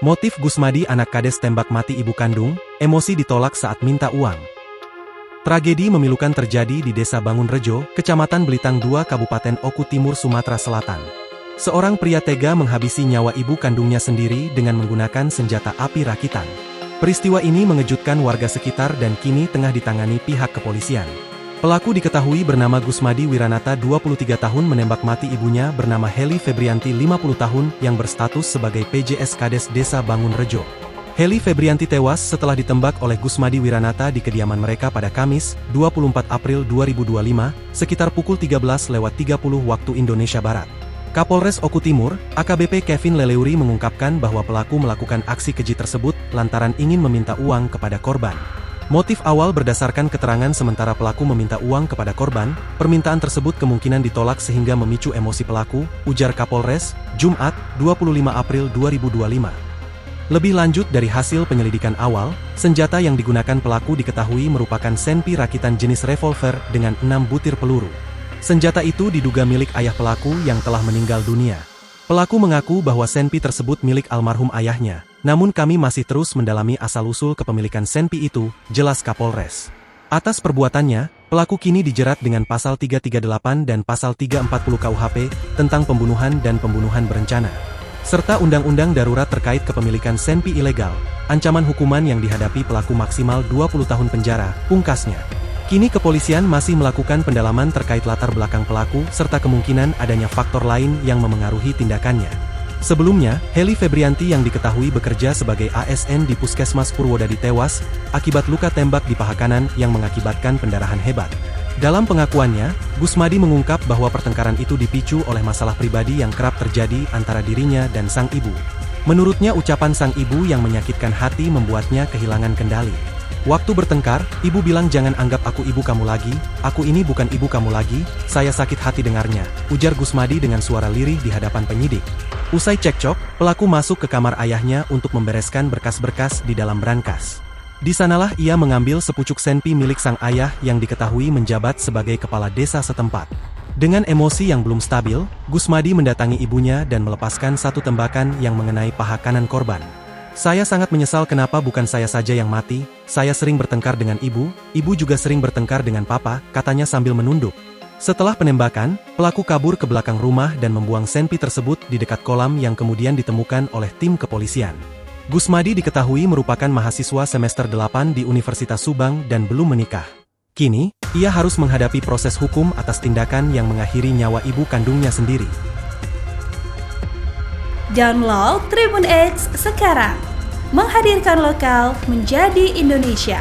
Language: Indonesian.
Motif Gusmadi anak kades tembak mati ibu kandung, emosi ditolak saat minta uang. Tragedi memilukan terjadi di Desa Bangunrejo, Kecamatan Belitang II, Kabupaten Oku Timur, Sumatera Selatan. Seorang pria tega menghabisi nyawa ibu kandungnya sendiri dengan menggunakan senjata api rakitan. Peristiwa ini mengejutkan warga sekitar dan kini tengah ditangani pihak kepolisian. Pelaku diketahui bernama Gusmadi Wiranata 23 tahun menembak mati ibunya bernama Heli Febrianti 50 tahun yang berstatus sebagai PJS Kades Desa Bangunrejo. Heli Febrianti tewas setelah ditembak oleh Gusmadi Wiranata di kediaman mereka pada Kamis, 24 April 2025, sekitar pukul 13.30 waktu Indonesia Barat. Kapolres Oku Timur, AKBP Kevin Leleuri mengungkapkan bahwa pelaku melakukan aksi keji tersebut lantaran ingin meminta uang kepada korban. Motif awal berdasarkan keterangan sementara pelaku meminta uang kepada korban, permintaan tersebut kemungkinan ditolak sehingga memicu emosi pelaku, ujar Kapolres, Jumat, 25 April 2025. Lebih lanjut dari hasil penyelidikan awal, senjata yang digunakan pelaku diketahui merupakan senpi rakitan jenis revolver dengan 6 butir peluru. Senjata itu diduga milik ayah pelaku yang telah meninggal dunia. Pelaku mengaku bahwa senpi tersebut milik almarhum ayahnya, namun kami masih terus mendalami asal-usul kepemilikan senpi itu, jelas Kapolres. Atas perbuatannya, pelaku kini dijerat dengan pasal 338 dan pasal 340 KUHP tentang pembunuhan dan pembunuhan berencana, serta Undang-Undang Darurat terkait kepemilikan senpi ilegal. Ancaman hukuman yang dihadapi pelaku maksimal 20 tahun penjara, pungkasnya. Kini kepolisian masih melakukan pendalaman terkait latar belakang pelaku serta kemungkinan adanya faktor lain yang memengaruhi tindakannya. Sebelumnya, Heli Febrianti yang diketahui bekerja sebagai ASN di Puskesmas Purwodadi tewas akibat luka tembak di paha kanan yang mengakibatkan pendarahan hebat. Dalam pengakuannya, Gusmadi mengungkap bahwa pertengkaran itu dipicu oleh masalah pribadi yang kerap terjadi antara dirinya dan sang ibu. Menurutnya ucapan sang ibu yang menyakitkan hati membuatnya kehilangan kendali. Waktu bertengkar, ibu bilang jangan anggap aku ibu kamu lagi, aku ini bukan ibu kamu lagi, saya sakit hati dengarnya, ujar Gusmadi dengan suara lirih di hadapan penyidik. Usai cekcok, pelaku masuk ke kamar ayahnya untuk membereskan berkas-berkas di dalam brankas. Di sanalah ia mengambil sepucuk senpi milik sang ayah yang diketahui menjabat sebagai kepala desa setempat. Dengan emosi yang belum stabil, Gusmadi mendatangi ibunya dan melepaskan satu tembakan yang mengenai paha kanan korban. Saya sangat menyesal kenapa bukan saya saja yang mati, saya sering bertengkar dengan ibu juga sering bertengkar dengan papa, katanya sambil menunduk. Setelah penembakan, pelaku kabur ke belakang rumah dan membuang senpi tersebut di dekat kolam yang kemudian ditemukan oleh tim kepolisian. Gusmadi diketahui merupakan mahasiswa semester 8 di Universitas Subang dan belum menikah. Kini, ia harus menghadapi proses hukum atas tindakan yang mengakhiri nyawa ibu kandungnya sendiri. Download Tribun X sekarang, menghadirkan lokal menjadi Indonesia.